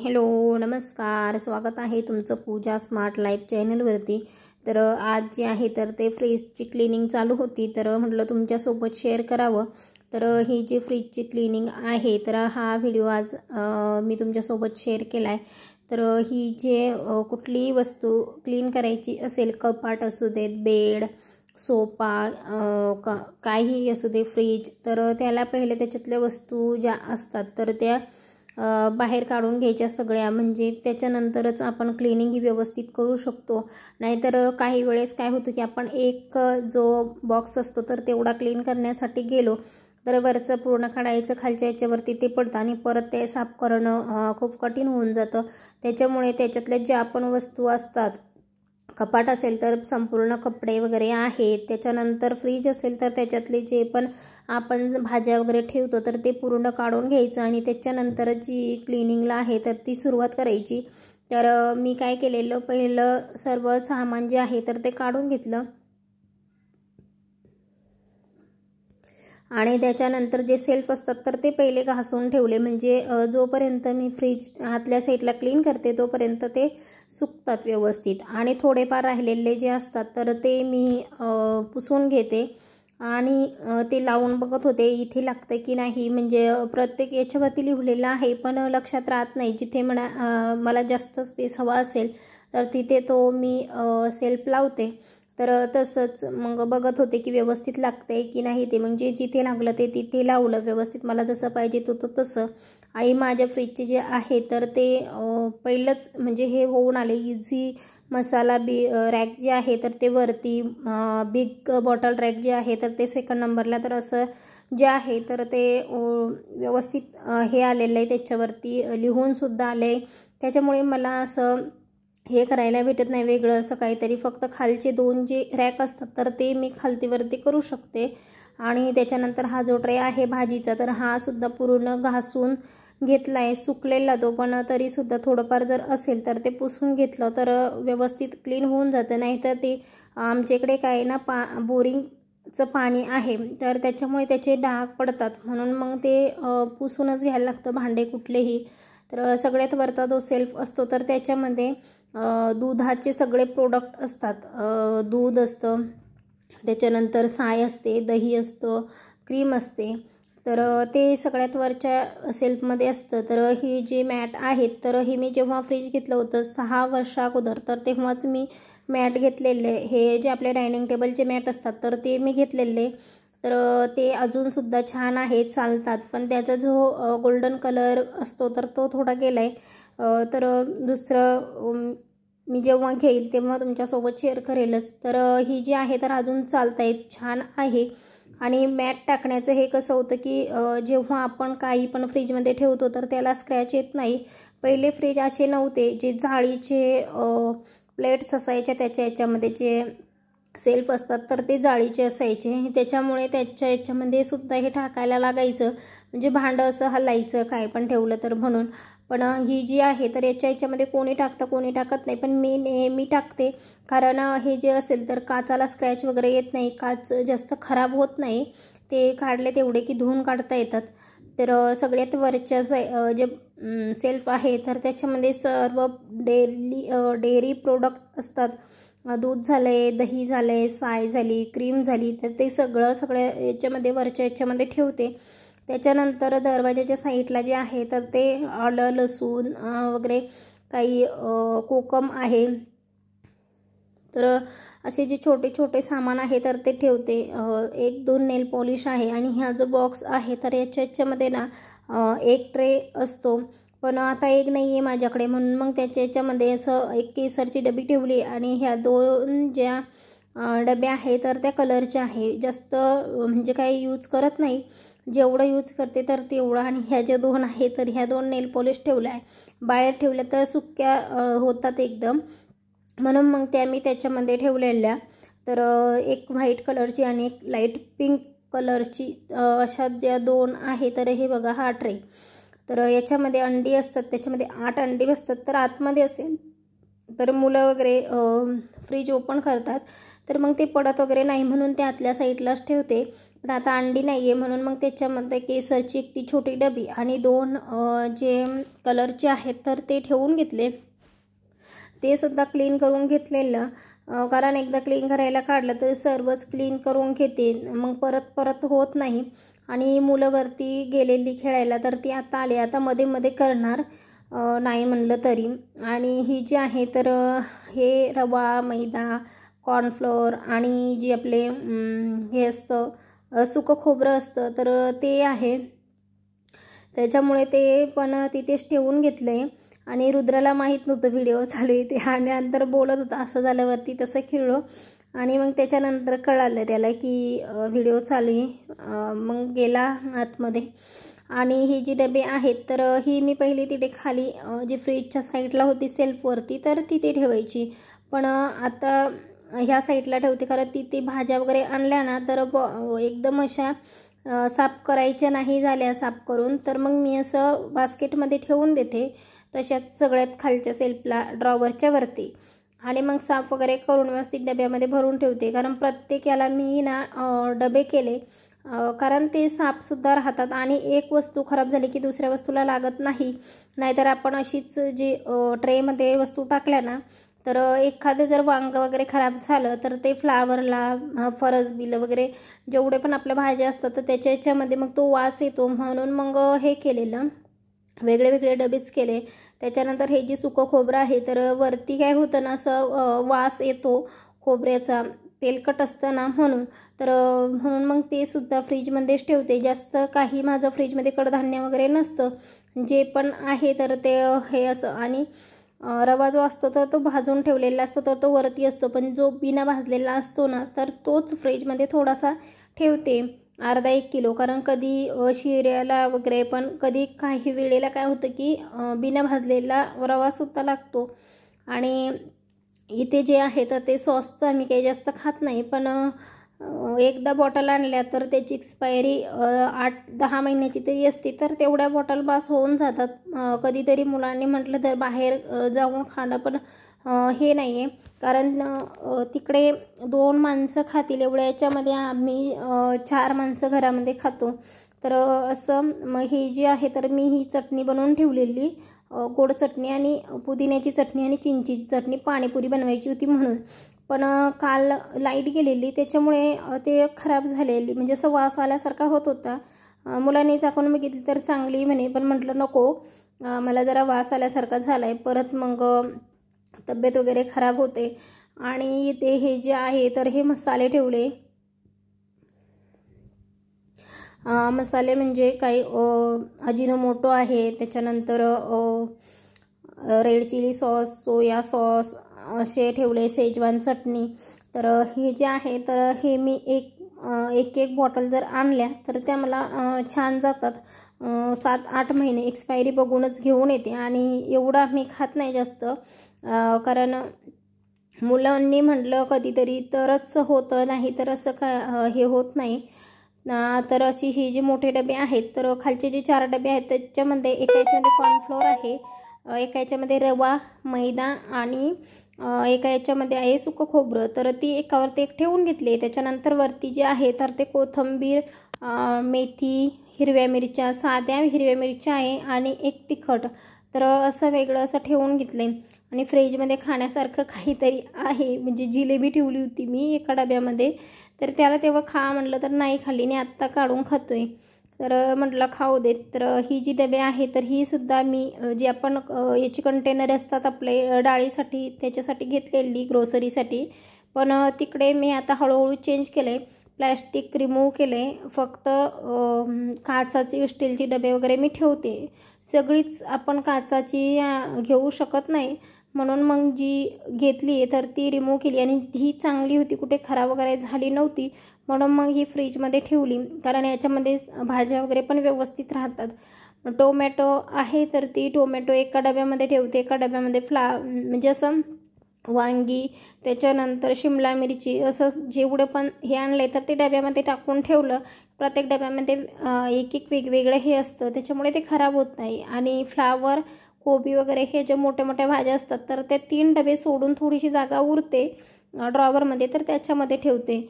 Hello नमस्कार, स्वागत आहे तुमचं पूजा स्मार्ट लाईफ चॅनलवरती। तर आज जे आहे तर ते फ्रीजची क्लिनिंग चालू होती, तर म्हटलं तुमच्यासोबत शेअर करावं। तर ही जी फ्रीजची क्लिनिंग आहे तर हा व्हिडिओ आज मी तुमच्यासोबत शेअर केला आहे। तर ही जे कुठलीही वस्तू क्लीन करायची असेल, कपाट असू देत, बेड, सोफा, काही असू दे, फ्रीज, तर त्याला पहिले त्याच्यातल्या वस्तू ज्या असतात तर त्या बाहेर काढून घ्यायच्या सगळ्या, म्हणजे त्याच्यानंतरच आपण क्लिनिंग ही व्यवस्थित करू शकतो। नाहीतर काही वेळेस काय होतं की आपण एक जो बॉक्स असतो तर तेवढा क्लीन करण्यासाठी गेलो तर वरचं पूर्ण काढायचं, खालच्या याच्यावरती ते पडतं आणि परत ते साफ करणं खूप कठीण होऊन जातं। त्याच्यामुळे त्याच्यातल्या ज्या आपण वस्तू असतात, कपाट असेल तर संपूर्ण कपडे वगैरे आहेत, त्याच्यानंतर फ्रीज असेल तर त्याच्यातले जे पण आपण भाज्या वगैरे ठेवतो तर ते पूर्ण काढून घ्यायचं आणि त्याच्यानंतर जी क्लिनिंगला आहे तर ती सुरुवात करायची। तर मी काय केलेलं, पहिलं सर्व सामान जे आहे तर ते काढून घेतलं आणि त्याच्यानंतर जे सेल्फ असतात तर ते पहिले घासून ठेवले, म्हणजे जोपर्यंत मी फ्रीज आतल्या साईडला क्लीन करते तोपर्यंत ते सुकतात व्यवस्थित। आणि थोडेफार राहिलेले जे असतात तर ते मी पुसून घेते आणि ते लावून बघत होते इथे लागतं की नाही, म्हणजे प्रत्येक याच्यावरती लिहिलेलं आहे पण लक्षात राहत नाही। जिथे मला जास्त स्पेस हवा असेल तर तिथे तो मी सेल्फ लावते। तर तसंच मग बघत होते की व्यवस्थित लागतंय की नाही ते, म्हणजे जिथे लागलं ते तिथे लावलं व्यवस्थित, मला जसं पाहिजे तो तसं। आणि माझ्या फ्रीजचे जे आहे तर ते पहिलंच म्हणजे हे होऊन आले, इझी मसाला रॅक जे आहे तर ते वरती, बिग बॉटल रॅक जे आहे तर ते सेकंड नंबरला, तर असं जे आहे तर ते व्यवस्थित हे आलेलं आहे, त्याच्यावरती लिहूनसुद्धा आलं आहे। त्याच्यामुळे मला असं हे करायला भेटत नाही वेगळं असं काहीतरी, फक्त खालचे दोन जे रॅक असतात तर ते मी खालतीवरती करू शकते। आणि त्याच्यानंतर हा जो ट्रे आहे भाजीचा तर हा सुद्धा पूर्ण घासून घेतला आहे, सुकलेला तो, पण तरीसुद्धा थोडंफार जर असेल तर ते पुसून घेतलं तर व्यवस्थित क्लीन होऊन जातं। नाही तर ते आमच्याकडे काय ना बोरिंगचं पाणी आहे तर त्याच्यामुळे त्याचे डाग पडतात, म्हणून मग ते पुसूनच घ्यायला लागतं भांडे कुठलेही। तर सगळ्यात वरचा जो सेल्फ असतो तर त्याच्यामध्ये दुधाचे सगळे प्रोडक्ट असतात, दूध असतं, त्याच्यानंतर साय असते, दही असतं, क्रीम असते, तर ते सगळ्यात वरच्या सेल्फमध्ये असतं। तर ही जी मॅट आहेत तर ही मी जेव्हा फ्रीज घेतलं होतं 6 वर्षा अगोदर तर तेव्हाच मी मॅट घेतलेले, हे जे आपले डायनिंग टेबलचे मॅट असतात तर ते मी घेतलेले। तर ते अजूनसुद्धा छान आहे, चालतात, पण त्याचा जो गोल्डन कलर असतो तर तो थोडा गेला आहे। तर दुसरं मी जेव्हा घेईल तेव्हा तुमच्यासोबत शेअर करेलच। तर ही जी आहे तर अजून चालत आहेत, छान आहे। आणि मॅट टाकण्याचं हे कसं होतं की जेव्हा आपण काही पण फ्रीजमध्ये ठेवतो तर त्याला स्क्रॅच येत नाही। पहिले फ्रीज असे नव्हते, जे जाळीचे प्लेट्स असायच्या, याच्यामध्ये जे सेल्फ असतात तर ते जाळीचे असायचे, त्याच्यामुळे त्याच्या याच्यामध्ये सुद्धा हे टाकायला लागायचं, म्हणजे भांडं असं हलायचं काय पण ठेवलं तर म्हणून। पण ही जी आहे तर याच्यामध्ये कोणी टाकतं कोणी टाकत नाही, पण मी नेहमी टाकते, कारण हे जे असेल तर काचाला स्क्रॅच वगैरे येत नाही, काच जास्त खराब होत नाही, ते काढले तेवढे की धुवून काढता येतात। तर सगळ्यात वरच्या जे सेल्फ आहे तर त्याच्यामध्ये सर्व डेअरी प्रोडक्ट असतात, दूध झालंय, दही झालंय, साय झाली, क्रीम झाली, तर ते सगळ्या याच्यामध्ये वरच्या याच्यामध्ये ठेवते। त्याच्यानंतर दरवाजाच्या साईडला जे आहे तर ते आलं, लसूण वगैरे काही कोकम आहे, तर असे जे छोटे छोटे सामान आहे तर ते ठेवते। 1-2 नेल पॉलिश आहे आणि हा जो बॉक्स आहे तर याच्यामध्ये ना एक ट्रे असतो, पण आता एक नाही आहे माझ्याकडे, म्हणून मग याच्यामध्ये असं एक केसरची डबी ठेवली आणि ह्या 2 ज्या डब्या आहे तर त्या कलरच्या आहे, जास्त म्हणजे काही यूज करत नाही, जेवढं यूज करते तर तेवढं। आणि ह्या ज्या 2 आहे तर ह्या 2 नेल पॉलिश ठेवल्या आहे, बाहेर ठेवल्या तर सुक्या होतात एकदम, म्हणून मग त्या मी त्याच्यामध्ये ठेवलेल्या। तर एक व्हाईट कलरची आणि एक लाईट पिंक कलरची, अशा ज्या 2 आहे तर हे बघा हा ट्रे, तर याच्यामध्ये अंडी असतात, त्याच्यामध्ये 8 अंडी बसतात। तर आतमध्ये असेल तर मुलं वगैरे फ्रीज ओपन करतात तर मग ते पडत वगैरे नाही म्हणून ते आतल्या साईडलाच ठेवते. पण आता अंडी नाही आहे म्हणून मग त्याच्यामध्ये केसरची एक ती छोटी डबी आणि 2 जे कलरचे आहेत तर ते ठेवून घेतले. ते सुद्धा क्लीन करून घेतलेलं, कारण एकदा क्लीन करायला काढलं तर सर्वच क्लीन करून घेते, मग परत परत होत नाही. आणि मुलं वरती गेलेली खेळायला तर ती आता आली, आता मध्ये मध्ये करणार नाही म्हणलं तरी. आणि ही जी आहे तर हे रवा, मैदा, कॉर्नफ्लोअर आणि जे आपले हे असतं सुकं खोबरं असतं तर ते आहे, त्याच्यामुळे ते पण तिथेच ठेवून घेतले. आणि रुद्राला माहीत नव्हतं व्हिडिओ चालू आहे ते, आणि नंतर बोलत होता असं झाल्यावरती तसं खेळलो. आणि मग त्याच्यानंतर कळालं त्याला की व्हिडिओ चालू आहे, मग गेला आतमध्ये. आणि ही जी डबे आहेत तर ही मी पहिली तिथे खाली जी फ्रीजच्या साईडला होती सेल्फवरती तर तिथे ठेवायची, पण आता ह्या साईडला ठेवते, कारण तिथे भाज्या वगैरे आणल्या ना तर एकदम अशा साफ करायच्या नाही झाल्या साफ करून, तर मग मी असं बास्केटमध्ये ठेवून देते तशाच सगळ्यात खालच्या सेल्फला ड्रॉवरच्या वरती. आणि मग साफ वगैरे करून व्यवस्थित डब्यामध्ये भरून ठेवते, कारण प्रत्येक याला मी ना डबे केले, कारण ते साफसुद्धा राहतात आणि एक वस्तू खराब झाली की दुसऱ्या वस्तूला लागत नाही. नाहीतर आपण अशीच जी ट्रेमध्ये वस्तू टाकल्या ना तर एखादं जर वांग वगैरे खराब झालं तर ते फ्लावरला फरसबील वगैरे जेवढे पण आपल्या भाज्या असतात तर त्याच्या याच्यामध्ये मग तो वास येतो, म्हणून मग हे केलेलं, वेगळे वेगळे डबेच केले. त्याच्यानंतर हे जे सुकं खोबरं आहे तर वरती काय होतं ना असं वास येतो खोबऱ्याचा, तेलकट असतं ना म्हणून, तर म्हणून मग ते सुद्धा फ्रीजमध्येच ठेवते. जास्त काही माझं फ्रीजमध्ये कडधान्य वगैरे नसतं, जे पण आहे तर ते हे असं. आणि रवा जो असतो तर तो भाजून ठेवलेला असतो तर तो वरती असतो, पण जो बिना भाजलेला असतो ना तर तोच फ्रीजमध्ये थोडासा ठेवते, अर्धा 1 किलो, कारण कधी शिऱ्याला वगैरे पण कधी काही वेळेला काय होतं की बिना भाजलेला रवासुद्धा लागतो. आणि इथे जे आहे तर ते सॉसचं आम्ही काही जास्त खात नाही, पण एकदा बॉटल आणल्या तर त्याची एक्सपायरी 8-10 महिन्याची तरी असते, तर तेवढ्या बॉटल बास होऊन जातात. कधीतरी मुलांनी म्हटलं तर बाहेर जाऊन खाणं, पण हे नाही आहे, कारण तिकडे 2 माणसं खातील एवढ्या याच्यामध्ये आम्ही 4 माणसं घरामध्ये खातो. तर असं मग ही जी आहे तर मी ही चटणी बनवून ठेवलेली, गोड चटणी आणि पुदिन्याची चटणी आणि चिंचेची चटणी, पाणीपुरी बनवायची होती म्हणून. पण काल लाईट गेलेली त्याच्यामुळे ते खराब झालेली, म्हणजे असं वास आल्यासारखा होत होता. मुलांनी चाकून बघितली तर चांगली म्हणे, पण म्हटलं नको, मला जरा वास आल्यासारखा झाला आहे, परत मग तब्येत वगैरे खराब होते. आणि ते हे जे आहे तर हे मसाले ठेवले, मसाले म्हणजे काही अजिनोमोटो आहे, त्याच्यानंतर red chilli sauce, soya sauce असे ठेवले, शेजवान चटणी. तर हे जे आहे तर हे मी एक बॉटल जर आणल्या तर त्या मला छान जातात, 7-8 महिने एक्सपायरी बघूनच घेऊन येते. आणि एवढा मी खात नाही जास्त, कारण मुलांनी म्हटलं कधीतरी तरच होतं, नाही तर असं काय हे होत नाही. तर अशी ही जे मोठे डबे आहेत तर खालचे जे 4 डबे आहेत त्याच्यामध्ये एका याच्यामध्ये कॉर्नफ्लोअर आहे, एका याच्यामध्ये रवा, मैदा आणि एका याच्यामध्ये आहे सुकं खोबरं, तर ती एकावरती एक ठेवून घेतली. त्याच्यानंतर वरती जे आहे तर ते कोथिंबीर, मेथी, हिरव्या मिरच्या, साध्या हिरव्या मिरच्या आहे आणि एक तिखट, तर असं वेगळं असं ठेवून घेतले. आणि फ्रीजमध्ये खाण्यासारखं काहीतरी आहे, म्हणजे जिलेबी ठेवली होती मी एका डब्यामध्ये, तर त्याला तेव्हा खा म्हटलं तर नाही खाल्ली, आणि आत्ता काढून खातोय, तर म्हटलं खाऊ देत. तर ही जी डबे आहे तर ही सुद्धा मी जी आपण याची कंटेनर असतात आपले डाळीसाठी त्याच्यासाठी घेतलेली ग्रोसरीसाठी, पण तिकडे मी आता हळूहळू चेंज केलं आहे, प्लॅस्टिक रिमूव्ह केले, फक्त काचाची स्टीलची डबे वगैरे मी ठेवते. सगळीच आपण काचाची घेऊ शकत नाही, म्हणून मग जी घेतली तर ती रिमूव्ह केली, आणि ही चांगली होती, कुठे खराब वगैरे झाली नव्हती, म्हणून मग ही फ्रीजमध्ये ठेवली, कारण याच्यामध्ये भाज्या वगैरे पण व्यवस्थित राहतात. टोमॅटो आहे तर ती टोमॅटो एका डब्यामध्ये ठेवते, एका डब्यामध्ये म्हणजे असं वांगी, त्याच्यानंतर शिमला मिरची, असं जेवढं पण हे आणलं तर ते डब्यामध्ये टाकून ठेवलं. प्रत्येक डब्यामध्ये एक वेगवेगळं हे असतं, त्याच्यामुळे ते खराब होत नाही. आणि फ्लावर, कोबी वगैरे हे जे मोठ्या मोठ्या भाज्या असतात तर ते 3 डबे सोडून थोडीशी जागा उरते, ड्रॉवरमध्ये, तर त्याच्यामध्ये ठेवते.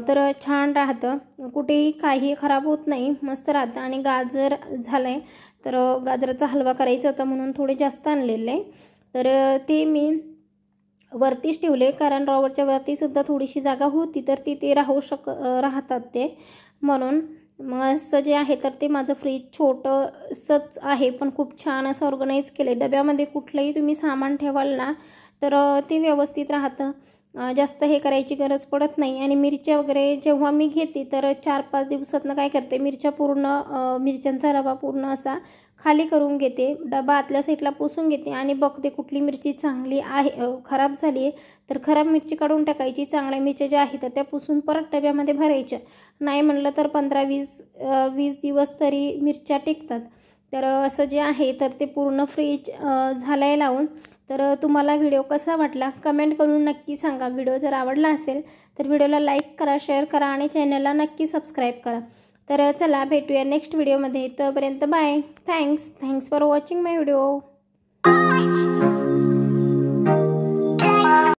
तर छान राहतं, कुठेही काही खराब होत नाही, मस्त राहतं. आणि गाजर झालं आहे, तर गाजराचा हलवा करायचा होता म्हणून थोडे जास्त आणलेले आहे. तर ते मी वरतीच ठेवले, कारण ड्रॉवरच्या वरतीसुद्धा थोडीशी जागा होती, तर ते राहतात ते म्हणून. मग असं जे आहे तर ते माझं फ्रीज छोटंसंच आहे, पण खूप छान असं ऑर्गनाईज केलं आहे. डब्यामध्ये कुठलंही तुम्ही सामान ठेवाल ना तर ते व्यवस्थित राहतं, जास्त हे करायची गरज पडत नाही. आणि मिरच्या वगैरे जेव्हा मी घेते तर 4-5 दिवसातनं काय करते, मिरच्यांचा रवा पूर्ण असा खाली करून घेते, डबा आतल्या साईडला पुसून घेते आणि बघते कुठली मिरची चांगली आहे, खराब झाली आहे तर खराब मिरची काढून टाकायची, चांगल्या मिरच्या ज्या आहेत तर त्या पुसून परत डब्यामध्ये भरायच्या. नाही म्हणलं तर 15-20 दिवस तरी मिरच्या टिकतात. तर असं जे आहे तर ते पूर्ण फ्रीज झालाय लावून. तर तुम्हाला व्हिडिओ कसा वाटला कमेंट करून नक्की सांगा. व्हिडिओ जर आवडला असेल तर व्हिडिओला लाईक करा, शेअर करा आणि चॅनलला नक्की सबस्क्राईब करा. तर चला भेटूया नेक्स्ट व्हिडिओमध्ये. तोपर्यंत bye. Thanks for watching my video.